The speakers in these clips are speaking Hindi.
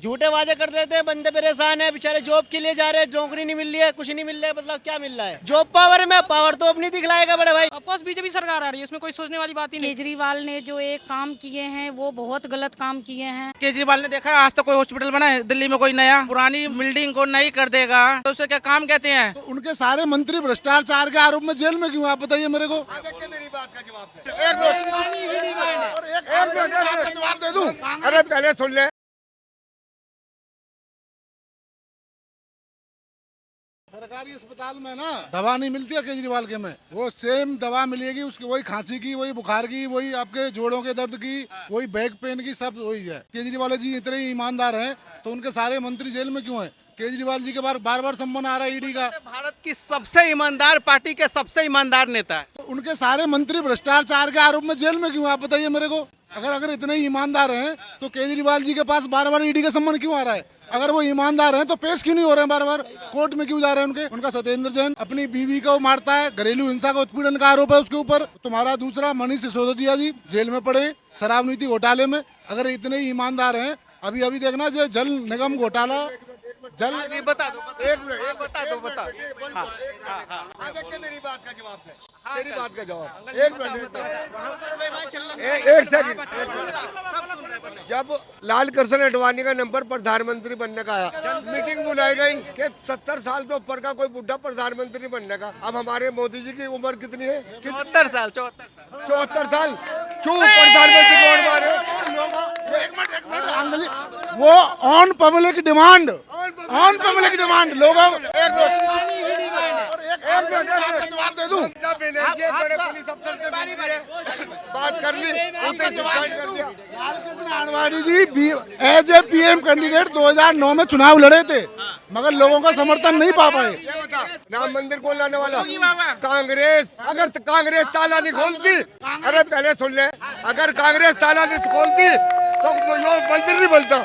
झूठे वादे कर देते हैं, बंदे परेशान है बेचारे, जॉब के लिए जा रहे हैं, नौकरी नहीं मिल रही है, कुछ नहीं मिल रहा है, मतलब क्या मिल रहा है? जॉब पावर में पावर तो अपनी दिखलाएगा बड़े भाई। ऑफकोर्स बीजेपी सरकार आ रही है, इसमें कोई सोचने वाली बात ही नहीं। केजरीवाल ने जो एक काम किए हैं वो बहुत गलत काम किए हैं। केजरीवाल ने देखा आज तक कोई हॉस्पिटल बना है दिल्ली में? कोई नया पुरानी बिल्डिंग को नई कर देगा तो उसे क्या काम कहते हैं? तो उनके सारे मंत्री भ्रष्टाचार के आरोप में जेल में क्यों, आप बताइए मेरे को। मेरी बात का जवाब दे दूं। अरे पहले सुन ले। सरकारी अस्पताल में ना दवा नहीं मिलती है केजरीवाल के में, वो सेम दवा मिलेगी उसकी, वही खांसी की, वही बुखार की, वही आपके जोड़ों के दर्द की, वही बैक पेन की, सब वही है। केजरीवाल जी इतने ही ईमानदार हैं तो उनके सारे मंत्री जेल में क्यों हैं? केजरीवाल जी के बार बार सम्मान आ रहा है ईडी का। भारत की सबसे ईमानदार पार्टी के सबसे ईमानदार नेता है। तो उनके सारे मंत्री भ्रष्टाचार के आरोप में जेल में क्यों, आप बताइए मेरे को। अगर इतने ही ईमानदार हैं तो केजरीवाल जी के पास बार ईडी का सम्मान क्यों आ रहा है? अगर वो ईमानदार हैं तो पेश क्यों नहीं हो रहे हैं बार कोर्ट में क्यों जा रहे हैं? उनका सत्येंद्र जैन अपनी बीवी को मारता है, घरेलू हिंसा का उत्पीड़न का आरोप है उसके ऊपर। तुम्हारा दूसरा मनीष सिसोदिया जी जेल में पड़े शराब नीति घोटाले में। अगर इतने ही ईमानदार हैं, अभी देखना जो जल निगम घोटाला बता दो, मेरी बात का जवाब है, मेरी बात का जवाब। एक सेकंड। जब लाल कृष्ण आडवाणी का नंबर प्रधानमंत्री बनने का आया, मीटिंग बुलाई गई कि 70 साल के ऊपर का कोई बुढ़ा प्रधानमंत्री बनने का। अब हमारे मोदी जी की उम्र कितनी है? 74 साल। 74 साल। क्यों प्रधानमंत्री को वोट मारे? वो ऑन पब्लिक डिमांड लोगों जवाब दे दूं। बात कर ली, कर दिया। Lalkrishna Advani ji as A PM candidate 2009 में चुनाव लड़े थे, मगर लोगों का समर्थन नहीं पा पाए। ये बता, राम मंदिर कौन लाने वाला? कांग्रेस। अगर कांग्रेस ताला नहीं खोलती, अरे पहले सुन ले, अगर कांग्रेस ताला नहीं खोलती तो मंदिर नहीं बनता।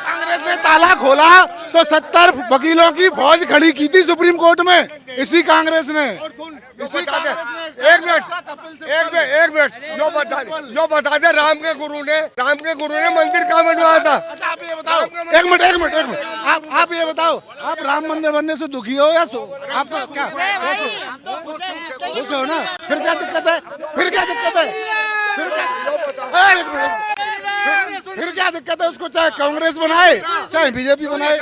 कांग्रेस ने ताला खोला तो 70 वकीलों की फौज खड़ी की थी सुप्रीम कोर्ट में, इसी कांग्रेस ने। इसी एक मिनट जो बता दे, राम के गुरु ने मंदिर कहाँ बनवाया था? अच्छा आप ये बताओ, एक मिनट आप ये बताओ, आप राम मंदिर बनने से दुखी हो या आपका क्या खुश हो ना? फिर क्या दिक्कत है? फिर क्या दिक्कत है? उसको चाहे कांग्रेस बनाए चाहे बीजेपी बनाए।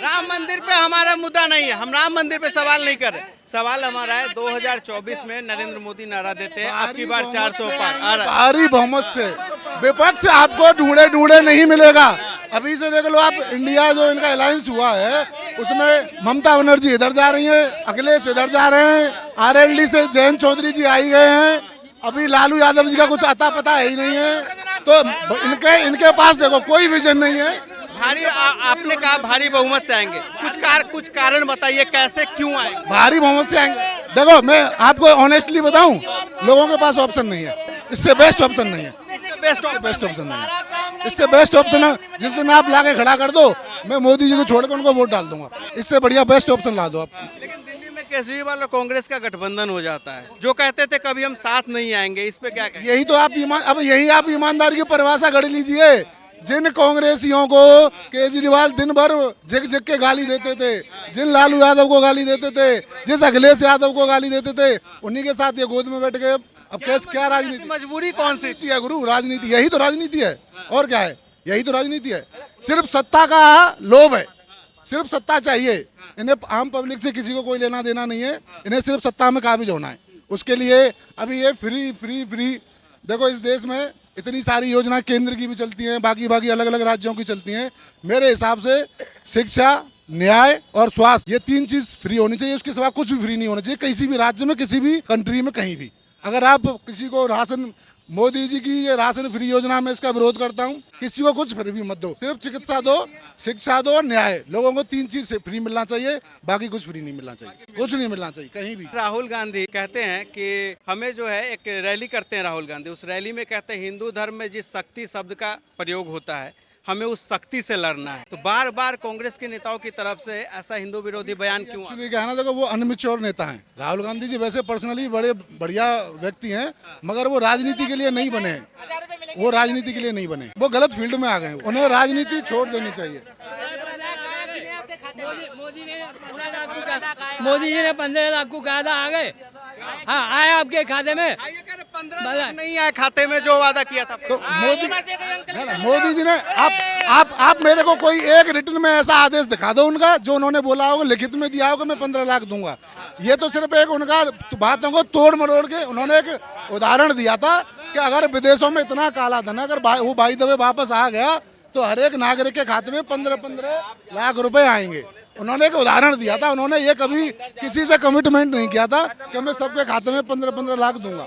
राम मंदिर पे हमारा मुद्दा नहीं है, हम राम मंदिर पे सवाल नहीं कर रहे। सवाल हमारा है 2024 में नरेंद्र मोदी नारा देते हैं अब की बार 400 पार। भारी बहुमत से विपक्ष आपको ढूंढे नहीं मिलेगा। अभी से देख लो आप, इंडिया जो इनका अलायंस हुआ है उसमें ममता बनर्जी इधर जा रही है, अखिलेश इधर जा रहे हैं, आरएलडी से जयंत चौधरी जी आई गए हैं, अभी लालू यादव जी का कुछ अता पता है ही नहीं है। तो इनके पास देखो कोई विजन नहीं है। भारी आपने कहा भारी बहुमत से आएंगे, कुछ कारण बताइए कैसे, क्यों आएंगे? भारी बहुमत से आएंगे। देखो मैं आपको ऑनेस्टली बताऊं, लोगों के पास ऑप्शन नहीं है, इससे बेस्ट ऑप्शन नहीं है। इससे बेस्ट ऑप्शन है जिस दिन आप लाके खड़ा कर दो, मैं मोदी जी को छोड़कर उनको वोट डाल दूंगा। इससे बढ़िया बेस्ट ऑप्शन ला दो आप। लेकिन दिल्ली में केजरीवाल और कांग्रेस का गठबंधन हो जाता है, जो कहते थे कभी हम साथ नहीं आएंगे, इस पे क्या कहें? यही आप ईमानदारी की परिभाषा गढ़ लीजिए। जिन कांग्रेसियों को केजरीवाल दिन भर जग के गाली देते थे, जिन लालू यादव को गाली देते थे, जिस अखिलेश यादव को गाली देते थे, उन्हीं के साथ ये गोद में बैठ गए। अब क्या राजनीति? मजबूरी कौन सी है गुरु? राजनीति, यही तो राजनीति है। और क्या है? यही तो राजनीति है। सिर्फ सत्ता का लोभ है, सिर्फ सत्ता चाहिए इन्हें। आम पब्लिक से किसी को कोई लेना देना नहीं है, इन्हें सिर्फ सत्ता में काबिज होना है। उसके लिए अभी ये फ्री देखो, इस देश में इतनी सारी योजना केंद्र की भी चलती हैं, बाकी अलग अलग राज्यों की चलती हैं। मेरे हिसाब से शिक्षा, न्याय और स्वास्थ्य, ये 3 चीज फ्री होनी चाहिए। उसके सिवा कुछ भी फ्री नहीं होना चाहिए किसी भी राज्य में, किसी भी कंट्री में, कहीं भी। अगर आप किसी को राशन, मोदी जी की ये राशन फ्री योजना में इसका विरोध करता हूँ। किसी को कुछ फ्री मत दो, सिर्फ चिकित्सा दो, शिक्षा दो और न्याय। लोगों को 3 चीज से फ्री मिलना चाहिए, बाकी कुछ फ्री नहीं मिलना चाहिए, कुछ नहीं मिलना चाहिए कहीं भी। राहुल गांधी कहते हैं कि हमें जो है एक रैली करते हैं राहुल गांधी, उस रैली में कहते हैं हिंदू धर्म में जिस शक्ति शब्द का प्रयोग होता है हमें उस शक्ति से लड़ना है। तो बार बार कांग्रेस के नेताओं की तरफ से ऐसा हिंदू विरोधी बयान क्यों आ रहा है? एक्चुअली क्या है ना, देखो वो अनमिच्योर नेता हैं। राहुल गांधी जी वैसे पर्सनली बड़े बढ़िया व्यक्ति हैं, मगर वो राजनीति के लिए नहीं बने हैं। वो राजनीति के लिए नहीं बने, वो गलत फील्ड में आ गए। उन्हें राजनीति छोड़ देनी चाहिए। मोदी जी ने 15 लाख को कहा था, आ गए? हाँ, आए आपके खाते में? 15 लाख नहीं आए खाते में जो वादा किया था। तो मोदी जी ने आप मेरे को कोई एक रिटर्न में ऐसा आदेश दिखा दो उनका जो उन्होंने बोला होगा, लिखित में दिया होगा मैं 15 लाख दूंगा। ये तो सिर्फ एक उनका बातों को तोड़ मरोड़ के उन्होंने एक उदाहरण दिया था कि अगर विदेशों में इतना काला धन अगर वो बाई दबे वापस आ गया तो हर एक नागरिक के खाते में 15-15 लाख रुपए आएंगे। उन्होंने एक उदाहरण दिया था। उन्होंने ये कभी किसी से कमिटमेंट नहीं किया था कि मैं सबके खाते में 15-15 लाख दूंगा।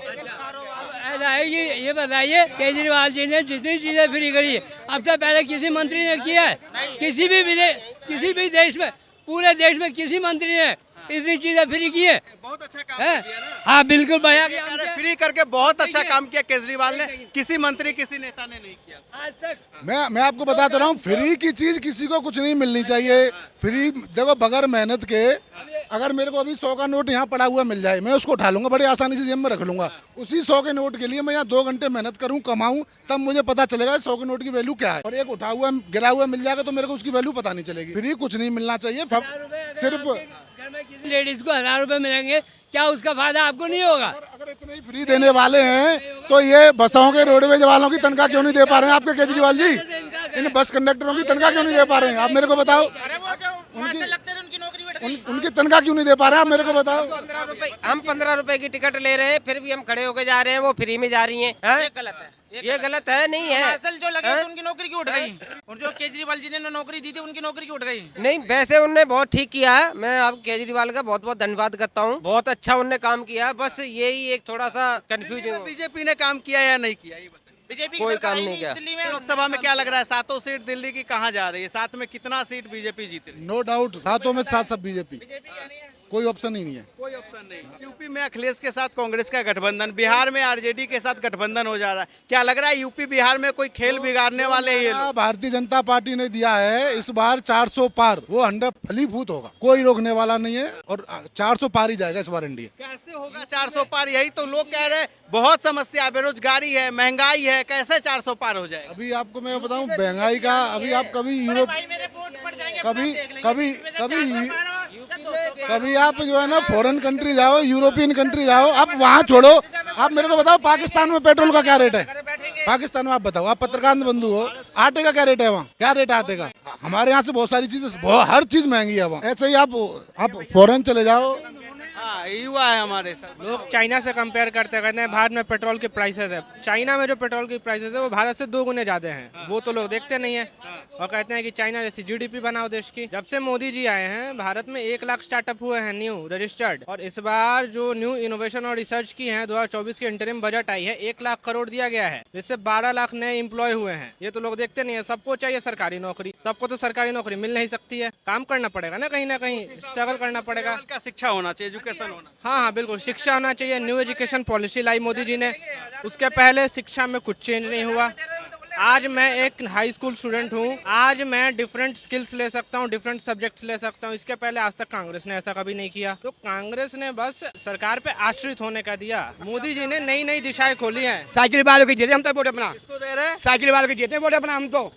ऐसा है कि ये बताइए, केजरीवाल जी ने जितनी चीजें फ्री करी है अब से पहले किसी मंत्री ने किया है? किसी भी देश में, पूरे देश में किसी मंत्री ने इतनी चीजें फ्री की है? बहुत अच्छा काम किया ना। हाँ बिल्कुल बढ़िया किया। फ्री करके बहुत अच्छा काम किया केजरीवाल ने। किसी मंत्री किसी नेता ने नहीं किया आज तक। मैं आपको बताता रहा हूँ, फ्री की चीज किसी को कुछ नहीं मिलनी चाहिए। फ्री देखो, बगैर मेहनत के अगर मेरे को अभी 100 का नोट यहाँ पड़ा हुआ मिल जाए, मैं उसको उठा लूंगा, बड़ी आसानी से जेब में रख लूंगा। उसी 100 के नोट के लिए मैं यहाँ 2 घंटे मेहनत करूँ, कमाऊँ, तब मुझे पता चलेगा 100 के नोट की वैल्यू क्या है। और एक उठा हुआ गिरा हुआ मिल जाएगा तो मेरे को उसकी वैल्यू पता नहीं चलेगी। फ्री कुछ नहीं मिलना चाहिए। सिर्फ लेडीज को 1000 रुपए मिलेंगे, क्या उसका फायदा आपको नहीं होगा? अगर इतने ही फ्री देने वाले हैं तो ये बसों के रोडवेज वालों की तनख्वाह क्यों नहीं दे पा रहे हैं आपके केजरीवाल जी? इन बस कंडक्टरों की तनख्वाह क्यों नहीं दे पा रहे हैं? आप मेरे को बताओ। उनकी तनख्वाह क्यों नहीं दे पा रहे हैं? आप मेरे को बताओ। हम 15 रुपए की टिकट ले रहे हैं, फिर भी हम खड़े होकर जा रहे हैं, वो फ्री में जा रही हैं। ये गलत है। ये गलत है, नहीं है। असल जो लगे थे उनकी नौकरी क्यों उठ गई? और जो केजरीवाल जी ने नौकरी दी थी उनकी नौकरी क्यों उठ गई? नहीं, वैसे उनने बहुत ठीक किया है। मैं अब केजरीवाल का बहुत बहुत धन्यवाद करता हूँ। बहुत अच्छा उनने काम किया। बस यही एक थोड़ा सा कंफ्यूजन। बीजेपी ने काम किया या नहीं किया? बीजेपी कोई काम नहीं किया। दिल्ली में लोकसभा में क्या लग रहा है, 7 सीट दिल्ली की कहाँ जा रही है? 7 में कितना सीट बीजेपी जीत रही है? नो डाउट 7 में 7 सब बीजेपी। कोई ऑप्शन ही नहीं है। कोई ऑप्शन नहीं। यूपी में अखिलेश के साथ कांग्रेस का गठबंधन, बिहार में आरजेडी के साथ गठबंधन हो जा रहा है। क्या लग रहा है यूपी बिहार में कोई खेल बिगाड़ने वाले ये लोग? भारतीय जनता पार्टी ने दिया है इस बार 400 पार, वो 100 फलीभूत होगा, कोई रोकने वाला नहीं है और 400 पार ही जाएगा इस बार एनडीए। कैसे होगा 400 पार? यही तो लोग कह रहे हैं। बहुत समस्या, बेरोजगारी है, महंगाई है, कैसे 400 पार हो जाएगा? अभी आपको मैं बताऊं महंगाई का, अभी आप कभी यूरोप कभी आप जो है ना फॉरेन कंट्री जाओ, यूरोपियन कंट्री जाओ, आप वहाँ छोड़ो। आप मेरे को बताओ पाकिस्तान में पेट्रोल का क्या रेट है? पाकिस्तान में आप बताओ, आप पत्रकार बंधु हो, आटे का क्या रेट है वहाँ? क्या रेट है आटे का? हमारे यहाँ से बहुत सारी चीजें, हर चीज महंगी है वहाँ। ऐसे ही आप फॉरेन चले जाओ। हाँ, युवा है हमारे साथ। लोग चाइना से कंपेयर करते कहते हैं भारत में पेट्रोल के प्राइसेस है। चाइना में जो पेट्रोल की प्राइसेस है वो भारत से 2 गुने ज्यादा हैं। वो तो लोग देखते नहीं है और कहते हैं कि चाइना जैसी जीडीपी बनाओ देश की। जब से मोदी जी आए हैं भारत में 1 लाख स्टार्टअप हुए हैं न्यू रजिस्टर्ड। और इस बार जो न्यू इनोवेशन और रिसर्च की है 2024 की इंटरिम बजट आई है, 1 लाख करोड़ दिया गया है, जिससे 12 लाख नए एम्प्लॉय हुए हैं। ये तो लोग देखते नहीं है। सबको चाहिए सरकारी नौकरी, सबको तो सरकारी नौकरी मिल नहीं सकती है। काम करना पड़ेगा ना कहीं स्ट्रगल करना पड़ेगा। का शिक्षा होना चाहिए, एजुकेशन होना। हाँ, बिल्कुल शिक्षा होना चाहिए। न्यू एजुकेशन पॉलिसी लाई मोदी जी ने, उसके पहले शिक्षा में कुछ चेंज नहीं हुआ। आज मैं एक हाई स्कूल स्टूडेंट हूँ, आज मैं डिफरेंट स्किल्स ले सकता हूँ, डिफरेंट सब्जेक्ट्स ले सकता हूँ। इसके पहले आज तक कांग्रेस ने ऐसा कभी नहीं किया। तो कांग्रेस ने बस सरकार पे आश्रित होने का दिया। मोदी जी ने नई नई दिशाएं खोली हैं। साइकिल वालों को देते हम तो वोट अपना, किसको दे रहे हैं? साइकिल वालों को देते वोट अपना।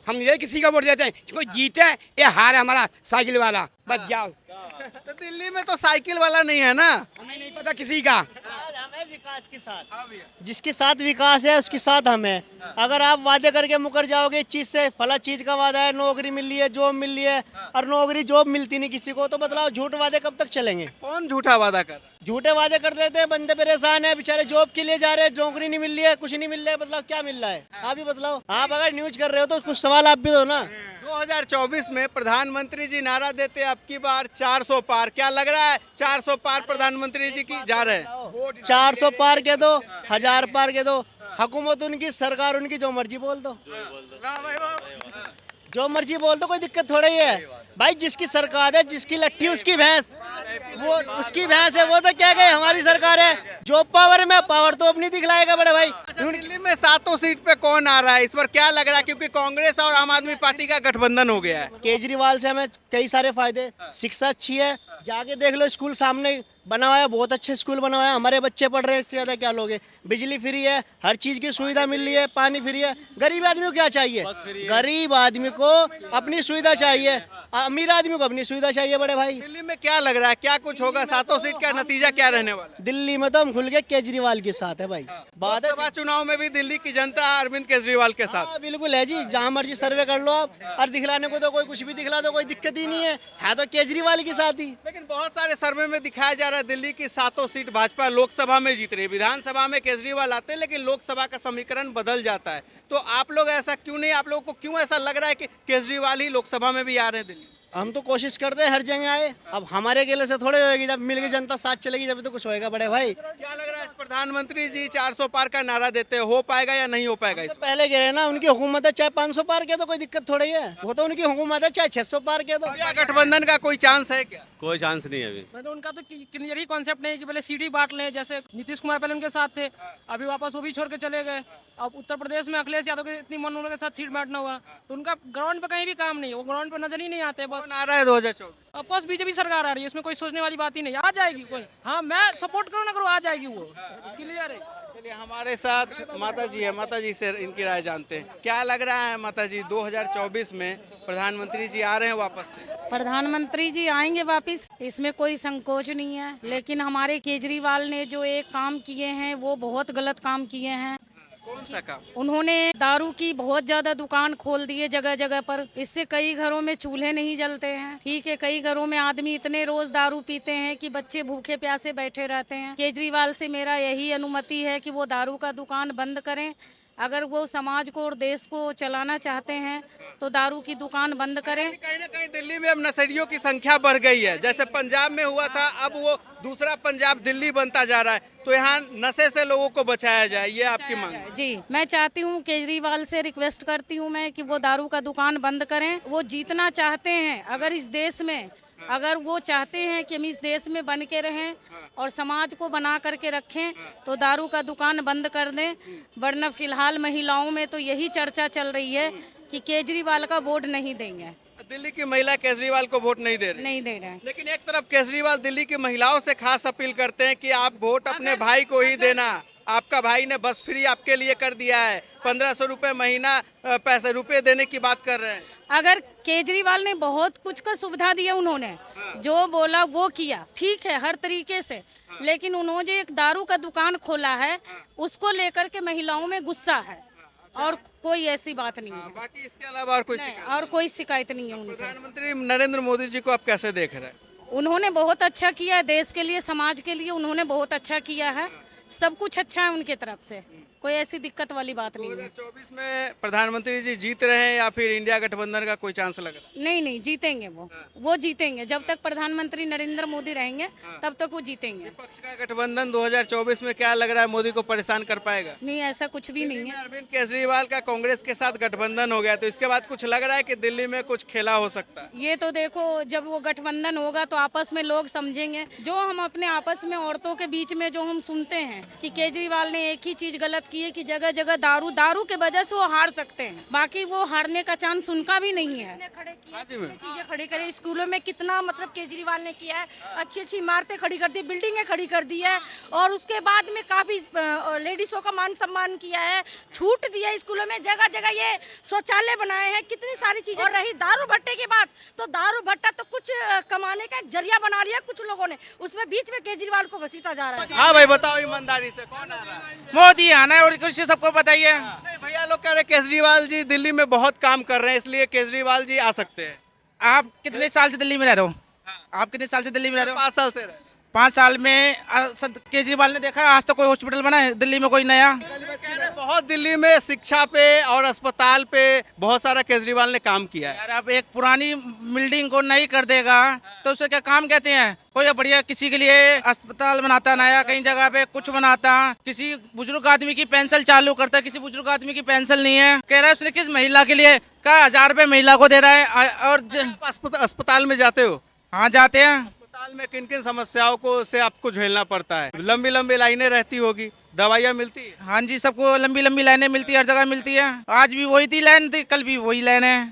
हम ये किसी का वोट देते हैं, कोई जीते या हारे हमारा साइकिल वाला, बच जाओ। तो दिल्ली में तो साइकिल वाला नहीं है ना? हमें नहीं पता किसी का। हमें विकास के साथ, जिसके साथ विकास है उसके साथ हमें। अगर आप वादे करके मुकर जाओगे इस चीज से, फला चीज का वादा है, नौकरी मिल रही है, जॉब मिल रही है, और नौकरी जॉब मिलती नहीं किसी को, तो बतलाओ झूठ वादे कब तक चलेंगे? कौन झूठा वादा कर रहा है? झूठे वादे कर देते हैं, बंदे परेशान है बेचारे, जॉब के लिए जा रहे हैं, नौकरी नहीं मिल रही है, कुछ नहीं मिल रहा है। बतलाओ क्या मिल रहा है? आप ही बतलाओ। आप अगर न्यूज कर रहे हो तो कुछ सवाल आप भी दो ना। 2024 में प्रधानमंत्री जी नारा देते अब की बार 400 पार। क्या लग रहा है 400 पार प्रधानमंत्री जी की जा रहे हैं? 400 पार के दो, 1000 पार के दो, हुकूमत उनकी, सरकार उनकी, जो मर्जी बोल दो, जो मर्जी बोल दो, कोई दिक्कत थोड़ा ही है। भाई जिसकी सरकार है, जिसकी लट्ठी उसकी भैंस, वो उसकी भैंस है, वो तो क्या कहे हमारी सरकार है। जो पावर में पावर तो अपनी दिखलाएगा बड़े भाई। दिल्ली में 7 सीट पे कौन आ रहा है इस बार, क्या लग रहा है? क्योंकि कांग्रेस और आम आदमी पार्टी का गठबंधन हो गया है। केजरीवाल से हमें कई सारे फायदे, शिक्षा अच्छी है, जाके देख लो स्कूल सामने बना हुआ है, बहुत अच्छे स्कूल बना हुआ है, हमारे बच्चे पढ़ रहे हैं, इससे ज्यादा क्या लोगे। बिजली फ्री है, हर चीज की सुविधा मिल रही है, पानी फ्री है। गरीब आदमी को क्या चाहिए? गरीब आदमी को अपनी सुविधा चाहिए, अमीर आदमी को अपनी सुविधा चाहिए बड़े भाई। दिल्ली में क्या लग रहा है, क्या कुछ होगा? 7 सीट का नतीजा क्या रहने वाला है? दिल्ली में तो हम खुल के केजरीवाल के साथ है भाई। बात है लोकसभा चुनाव में भी दिल्ली की जनता अरविंद केजरीवाल के साथ। हाँ, बिल्कुल है जी, जहाँ मर्जी सर्वे कर लो आप, और दिखलाने को तो कोई कुछ भी दिखला दो, कोई दिक्कत ही नहीं है तो केजरीवाल के साथ ही। लेकिन बहुत सारे सर्वे में दिखाया जा रहा है दिल्ली की 7 सीट भाजपा लोकसभा में जीत रही है। विधानसभा में केजरीवाल आते हैं लेकिन लोकसभा का समीकरण बदल जाता है। तो आप लोग ऐसा क्यों नहीं, आप लोगों को क्यों ऐसा लग रहा है कि केजरीवाल ही लोकसभा में भी आ रहे हैं दिल्ली? हम तो कोशिश करते हैं हर जगह आए, अब हमारे अकेले से थोड़े होएगी, जब मिलकर जनता साथ चलेगी जब तो कुछ होएगा बड़े भाई। क्या लग रहा है प्रधानमंत्री जी 400 पार का नारा देते हैं, हो पाएगा या नहीं हो पाएगा? तो पहले कह रहे हैं ना, उनकी हुकूमत है, चाहे 500 पार के तो कोई दिक्कत थोड़ी है, वो तो उनकी हुकूमत है, चाहे 600 पार के तो। क्या गठबंधन का कोई चांस है क्या? कोई चांस नहीं है अभी। मतलब उनका तो क्लियर ही कॉन्सेप्ट नहीं है कि पहले सीटी बांट लें, जैसे नीतीश कुमार पहले उनके साथ थे, अभी वापस वो भी छोड़ के चले गए। अब उत्तर प्रदेश में अखिलेश यादव के इतनी मन उनके साथ सीट बांटना हुआ, तो उनका ग्राउंड पे कहीं भी काम नहीं है, वो ग्राउंड पे नजर ही नहीं आते। बस कौन आ रहा है 2024? ऑफकोर्स बीजेपी सरकार आ रही है, इसमें कोई सोचने वाली बात ही नहीं, आ जाएगी कोई। हाँ, मैं सपोर्ट करूँ ना करूँ, आ जाएगी वो, क्लियर है। चलिए हमारे साथ माता जी है, माता जी से इनकी राय जानते हैं। क्या लग रहा है माता जी, 2024 में प्रधानमंत्री जी आ रहे हैं वापस से? प्रधानमंत्री जी आएंगे वापस, इसमें कोई संकोच नहीं है, लेकिन हमारे केजरीवाल ने जो एक काम किए हैं वो बहुत गलत काम किए हैं। कौन सा काम? उन्होंने दारू की बहुत ज्यादा दुकान खोल दी है जगह जगह पर, इससे कई घरों में चूल्हे नहीं जलते हैं। ठीक है, कई घरों में आदमी इतने रोज दारू पीते हैं कि बच्चे भूखे प्यासे बैठे रहते हैं। केजरीवाल से मेरा यही अनुमति है कि वो दारू का दुकान बंद करें। अगर वो समाज को और देश को चलाना चाहते हैं तो दारू की दुकान बंद करें। कहीं ना कहीं दिल्ली में अब नशेड़ियों की संख्या बढ़ गई है, जैसे पंजाब में हुआ था, अब वो दूसरा पंजाब दिल्ली बनता जा रहा है। तो यहाँ नशे से लोगों को बचाया जाए, ये आपकी मांग है? जी, मैं चाहती हूँ, केजरीवाल से रिक्वेस्ट करती हूँ मैं कि वो दारू का दुकान बंद करें। वो जीतना चाहते हैं, अगर इस देश में, अगर वो चाहते हैं कि हम इस देश में बन के रहें और समाज को बना करके रखें तो दारू का दुकान बंद कर दें। वरना फिलहाल महिलाओं में तो यही चर्चा चल रही है कि केजरीवाल का वोट नहीं देंगे। दिल्ली की महिला केजरीवाल को वोट नहीं दे रही? नहीं दे रहे हैं। लेकिन एक तरफ केजरीवाल दिल्ली की महिलाओं से खास अपील करते हैं कि आप वोट अपने भाई को ही देना। आपका भाई ने बस फ्री आपके लिए कर दिया है, 1500 रुपए महीना पैसे रुपए देने की बात कर रहे हैं। अगर केजरीवाल ने बहुत कुछ का सुविधा दिया, उन्होंने जो बोला वो किया, ठीक है, हर तरीके से, लेकिन उन्होंने एक दारू का दुकान खोला है, उसको लेकर के महिलाओं में गुस्सा है और कोई ऐसी बात नहीं है। बाकी इसके अलावा और कोई नहीं, शिकायत? और कोई शिकायत नहीं है उनसे। प्रधानमंत्री नरेंद्र मोदी जी को आप कैसे देख रहे हैं? उन्होंने बहुत अच्छा किया है देश के लिए, समाज के लिए, उन्होंने बहुत अच्छा किया है। सब कुछ अच्छा है उनके तरफ से, कोई ऐसी दिक्कत वाली बात नहीं है। 2024 में प्रधानमंत्री जी जीत रहे हैं या फिर इंडिया गठबंधन का कोई चांस लग रहा है? नहीं नहीं, जीतेंगे वो जीतेंगे। जब तक प्रधानमंत्री नरेंद्र मोदी रहेंगे तब तक वो जीतेंगे। विपक्ष का गठबंधन 2024 में क्या लग रहा है, मोदी को परेशान कर पाएगा? नहीं, ऐसा कुछ भी नहीं है। अरविंद केजरीवाल का कांग्रेस के साथ गठबंधन हो गया, तो इसके बाद कुछ लग रहा है कि दिल्ली में कुछ खेला हो सकता है? ये तो देखो, जब वो गठबंधन होगा तो आपस में लोग समझेंगे। जो हम अपने आपस में औरतों के बीच में जो हम सुनते हैं कि केजरीवाल ने एक ही चीज गलत की है कि जगह जगह दारू के वजह से वो हार सकते हैं, बाकी वो हारने का चांस उनका भी नहीं है। चीजें खड़ी करें स्कूलों में, कितना मतलब केजरीवाल ने किया है, अच्छी अच्छी इमारतें खड़ी कर दी, बिल्डिंगें खड़ी कर दी है, और उसके बाद में काफी लेडीजों का मान सम्मान किया है, छूट दी है स्कूलों में, जगह जगह ये शौचालय बनाए हैं, कितनी सारी चीजें। और रही दारू भट्टे की बात, तो दारू भट्टा तो कुछ कमाने का एक जरिया बना लिया कुछ लोगों ने, उसमें बीच में केजरीवाल को घसीटा जा रहा है। हाँ भाई बताओ ईमानदारी से, कौन आ रहा है? मोदी आना है और कुछ सबको बताइए। नहीं, भैया लोग कह रहे केजरीवाल जी दिल्ली में बहुत काम कर रहे हैं, इसलिए केजरीवाल जी आ सकते हैं। आप कितने साल से दिल्ली में रह रहे हो? आप कितने साल से दिल्ली में रह रहे हो? 5 साल से रहे। 5 साल में केजरीवाल ने देखा आज तो कोई हॉस्पिटल बना है दिल्ली में, कोई नया? बहुत दिल्ली में शिक्षा पे और अस्पताल पे बहुत सारा केजरीवाल ने काम किया है। यार अब एक पुरानी बिल्डिंग को नहीं कर देगा तो उसे क्या काम कहते हैं? कोई बढ़िया किसी के लिए अस्पताल बनाता नया, कहीं जगह पे कुछ बनाता, किसी बुजुर्ग आदमी की पेंशन चालू करता, किसी बुजुर्ग आदमी की पेंशन नहीं है, कह रहा है उसने किस महिला के लिए क्या 1000 रुपए महिला को दे रहा है। और अस्पताल में जाते हो? हाँ जाते हैं। अस्पताल में किन किन समस्याओं को से आपको झेलना पड़ता है? लंबी लंबी लाइनें रहती होगी, दवाइयाँ मिलती है? हाँ जी, सबको लंबी लंबी लाइनें मिलती है, हर जगह मिलती है। आज भी वही थी लाइन, थी कल भी वही लाइन है।